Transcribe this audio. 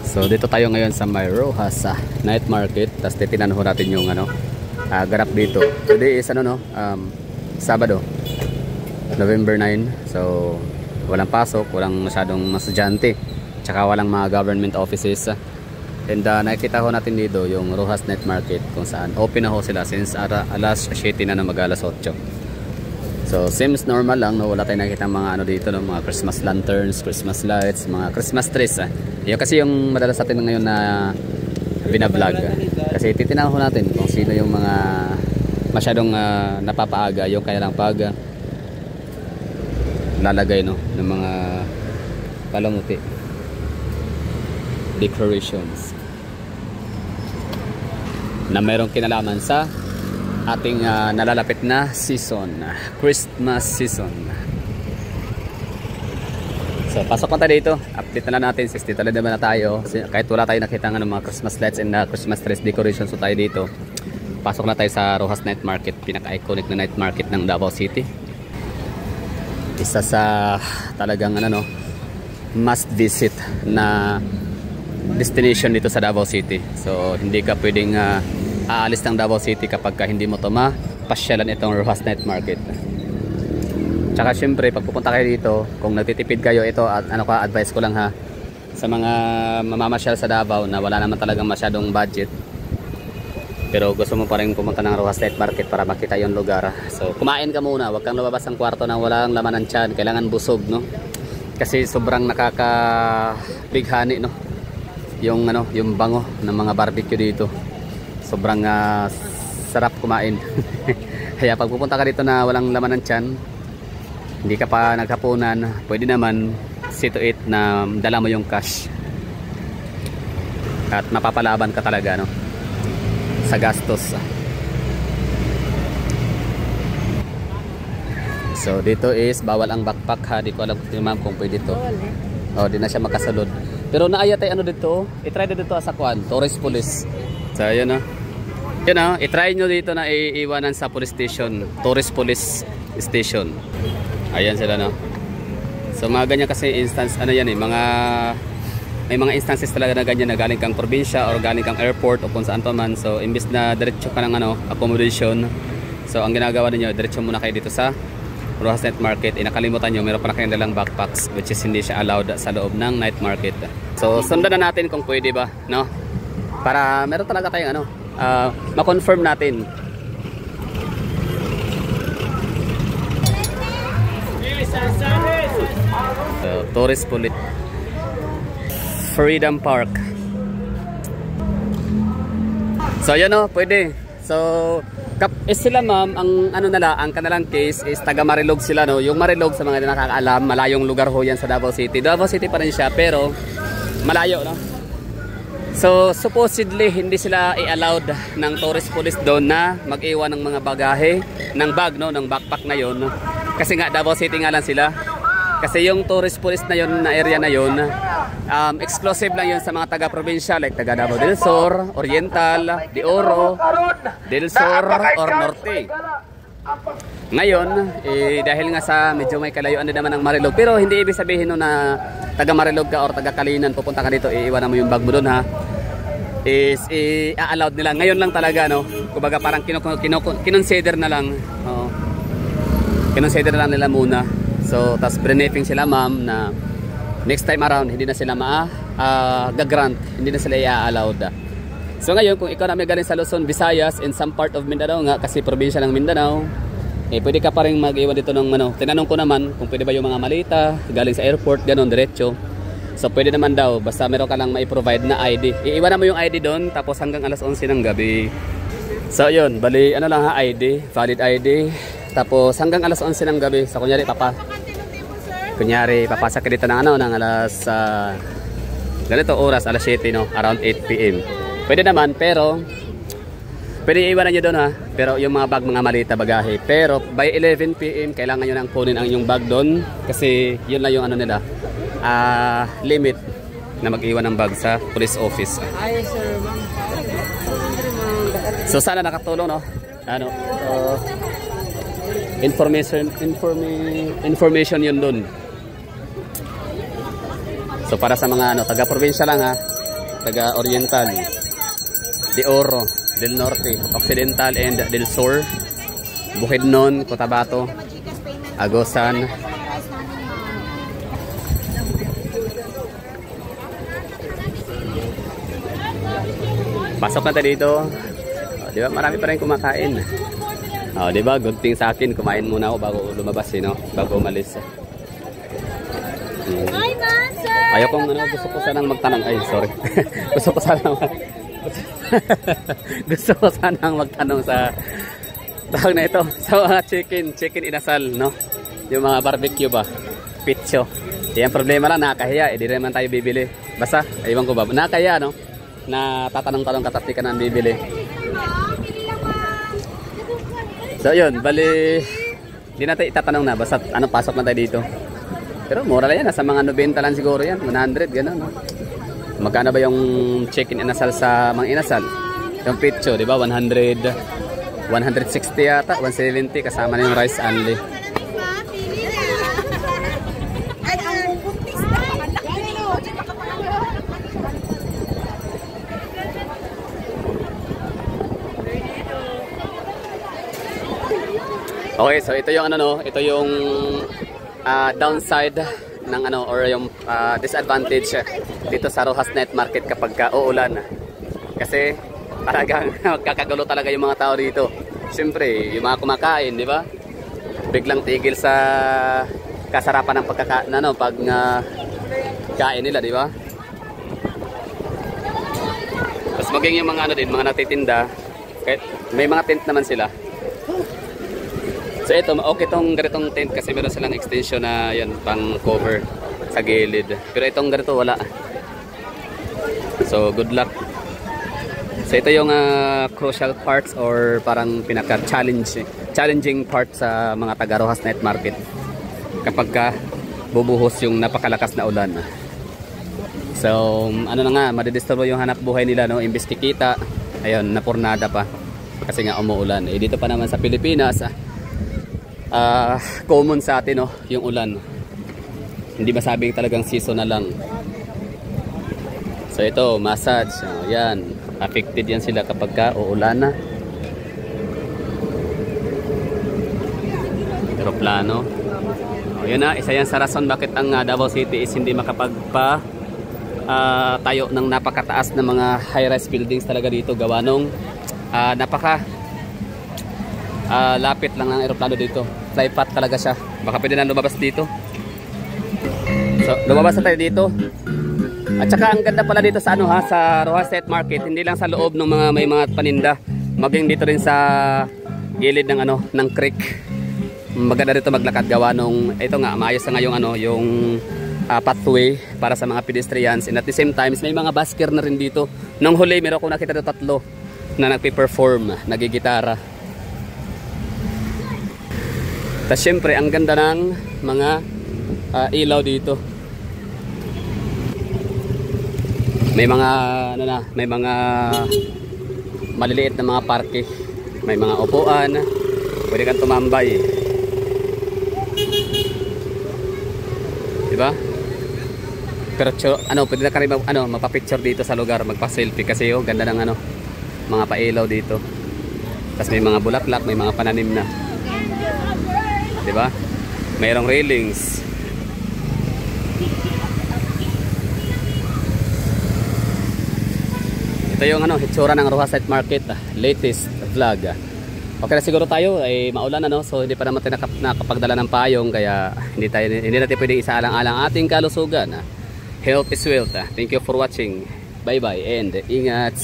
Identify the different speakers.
Speaker 1: So dito tayo ngayon sa may Rojas Night Market. Tapos titinan ho natin yung ganap dito. Today is Sabado, November 9. So walang pasok, walang masyadong estudyante, tsaka walang mga government offices. And nakikita ho natin dito yung Rojas Night Market kung saan open na ho sila since alas 7 na mag alas 8. So seems normal lang, no? Wala tayong nakikita mga dito, no? Mga Christmas lanterns, Christmas lights, mga Christmas trees. Yun kasi yung madalas natin ngayon na binablog. Kasi titinahan ho natin kung sino yung mga masyadong napapaaga yung kanilang pag lalagay, no, ng mga palamuti, decorations na mayroong kinalaman sa ating nalalapit na season, Christmas season. So pasok na tayo dito, update na lang natin since dito lang naman na tayo. Kahit wala tayo nakita ng mga Christmas lights and Christmas trees decorations, so tayo dito. Pasok na tayo sa Rojas Night Market, pinaka-iconic na night market ng Davao City. Isa sa talagang must visit na destination dito sa Davao City. So hindi ka pwedeng aalis ng Davao City kapag hindi mo ito mapasyalan itong Rojas Night Market. Tsaka syempre pag pupunta kayo dito, kung nagtitipid kayo, ito advice ko lang ha, sa mga mamamasyal sa Davao na wala naman talagang masyadong budget pero gusto mo pa rin pumunta ng Rojas Night Market para makita yung lugar. So kumain ka muna, wag kang lumabas ng kwarto na walang laman ng tiyan. Kailangan busog, no? Kasi sobrang nakakabighani, no? Yung bango ng mga barbecue dito. Sobrang sarap kumain. Kaya pag pupunta ka dito na walang laman ng tiyan, hindi ka pa naghapunan, pwede naman see to it na dala mo yung cash. At mapapalaban ka talaga, no, sa gastos. So dito is bawal ang backpack ha. Di ko alam kung pwede to. Oh, di na siya makasalod. Pero naaya tayo dito. I-try dito sa Kwan, Tourist Police. So ayun na. Yun i-try nyo dito na iiwanan sa police station, Tourist Police Station. Ayan sila, no. So mga ganyan kasi instance, yan may mga instances talaga na ganyan na galing kang probinsya or galing kang airport o kung saan pa man. So imbis na diretso ka ng accommodation, so ang ginagawa niyo, diretso muna kayo dito sa Rojas Night Market. Nakalimutan nyo, meron pa na kayong dalang backpacks which is hindi siya allowed sa loob ng night market. So sundan na natin kung pwede ba, no, para meron talaga tayong ma-confirm natin. So, Tourist Police Freedom Park. So yun, pwede. So sila ma'am, ang kanilang case is taga Marilog sila, no. Yung Marilog, sa mga nakakaalam, malayong lugar ho yan sa Davao City. Davao City pa rin siya pero malayo, no. So supposedly hindi sila i-allowed ng tourist police doon na mag-iwan ng mga bagahe, ng bag, no, ng backpack na yon. Kasi nga Davao City nga lang sila. Kasi yung tourist police na yon, na area na yon, exclusive lang yun sa mga taga-probinsya like taga Davao del Sur, Oriental, De Oro, del Sur or Norte. Ngayon, dahil nga sa medyo may kalayuan din naman ng Marilog, pero hindi ibig sabihin na taga Marilog ka or taga Kalinan, pupunta ka dito, iiwanan mo yung bag mo doon, ha. Is i-allowed nila. Ngayon lang talaga, no. Kumbaga parang kinonsider na lang. Kinonsider na lang nila muna. So, tas briefing sila ma'am na next time around hindi na sila gagrant, hindi na sila i-allowed. So ngayon, kung ikaw na may galing sa Luzon, Visayas, in some part of Mindanao nga, kasi probinsya ng Mindanao, pwede ka pa rin mag-iwan dito ng tinanong ko naman kung pwede ba yung mga malita galing sa airport, ganon, diretso. So pwede naman daw, basta meron ka lang mai-provide na ID. Iiwanan mo yung ID doon, tapos hanggang alas 11 ng gabi. So yun, bali lang ha, ID, valid ID. Tapos hanggang alas 11 ng gabi. So kunyari papasok ka dito ng alas ganito oras, alas 7, no, around 8 PM. Pwede naman, pero pwede iiwanan nyo doon, ha. Pero yung mga malita, bagahe. Pero by 11 PM kailangan nyo nang kunin ang yung bag doon. Kasi yun lang yung nila, limit na mag-iwan ng bag sa police office. So sana nakatulong, no. Information yun doon. So para sa mga taga-probinsya lang, ha, taga Oriental, De Oro, Del Norte, Occidental, and Del Sur, Bukidnon, Cotabato, Agosan. Pasok na tayo dito. Di ba? Marami pa rin kumakain. Di ba? Good thing sa akin. Kumain muna ako bago lumabas, bago umalis. Ayaw kong gusto ko sanang magtanong. Ay, sorry. Gusto ko sanang magtanong sa tawag na ito, sa mga chicken inasal, no? Yung mga barbecue ba? Pitcho. Yan problema lang, nakakahiya. Di naman tayo bibili. Basta, ewan ko ba? Nakakahiya, no? Na tatanong-tanong ka, tapos di ka nang bibili. So yun, bali hindi natin itatanong na, basta pasok na tayo dito. Pero mura lang yan, nasa mga 90 lang siguro yan, 100, gano'n, no? Magkano ba yung chicken inasal sa mga inasal? Yung pitcho, di ba? 160 yata, 170 kasama na yung rice only. Okay, so ito yung ito yung downside ng or yung disadvantage dito sa Rojas Night Market kapag uulan. Kasi talagang magkakagulo talaga yung mga tao dito. Siyempre, yung mga kumakain, di ba? Biglang tigil sa kasarapan ng kain nila, di ba? Tapos maging yung mga mga nagtitinda, kahit may mga tent naman sila. So ito, okay tong ganitong tent kasi meron silang extension na yan, pang cover sa gilid. Pero itong ganito wala. So good luck. So ito yung crucial parts or parang challenging part sa mga taga Rojas Night Market kapag bubuhos yung napakalakas na ulan. So na nga, madidisturbo yung hanap buhay nila, no? Imbis kikita, ayun, napurnada pa kasi nga umuulan. Dito pa naman sa Pilipinas, common sa atin, no, yung ulan. Hindi masabing talagang seasonal lang. So ito, massage. Yan, affected yan sila kapag uulan na. Aeroplano. Yun na, isa yan sa rason bakit ang Davao City is hindi makapagpa tayo ng napakataas na mga high-rise buildings talaga dito. Gawa nung lapit lang ng aeroplano dito. Fly path talaga siya. Baka pwede na lumabas dito. So, lumabas na tayo dito. At saka ang ganda pala dito sa sa Rojas Night Market, hindi lang sa loob ng may mga paninda, maging dito rin sa gilid ng ng creek. Maganda dito maglakad gawa nung ito nga maayos na nga yung pathway para sa mga pedestrians, and at the same time may mga basker na rin dito. Nung huli meron ko nakita dito 3 na nagpe-perform, nagigitara. Tapos syempre ang ganda ng mga ilaw dito. May mga may mga maliliit na mga parke, may mga upuan, pwede kang tumambay. Diba? Pero pwede na ka rin mapapicture dito sa lugar, magpa-selfie kasi ganda ng mga pailaw dito. Tapos may mga bulaklak, may mga pananim na. Diba? Mayroong railings. Ito yung hitsura ng Rojas Night Market, latest vlog. Okay na siguro tayo, ay maulan so hindi pa naman tayo nakapagdala ng payong, kaya hindi natin pwedeng isaalang-alang ating kalusugan. Health is wealth. Thank you for watching. Bye bye and ingat.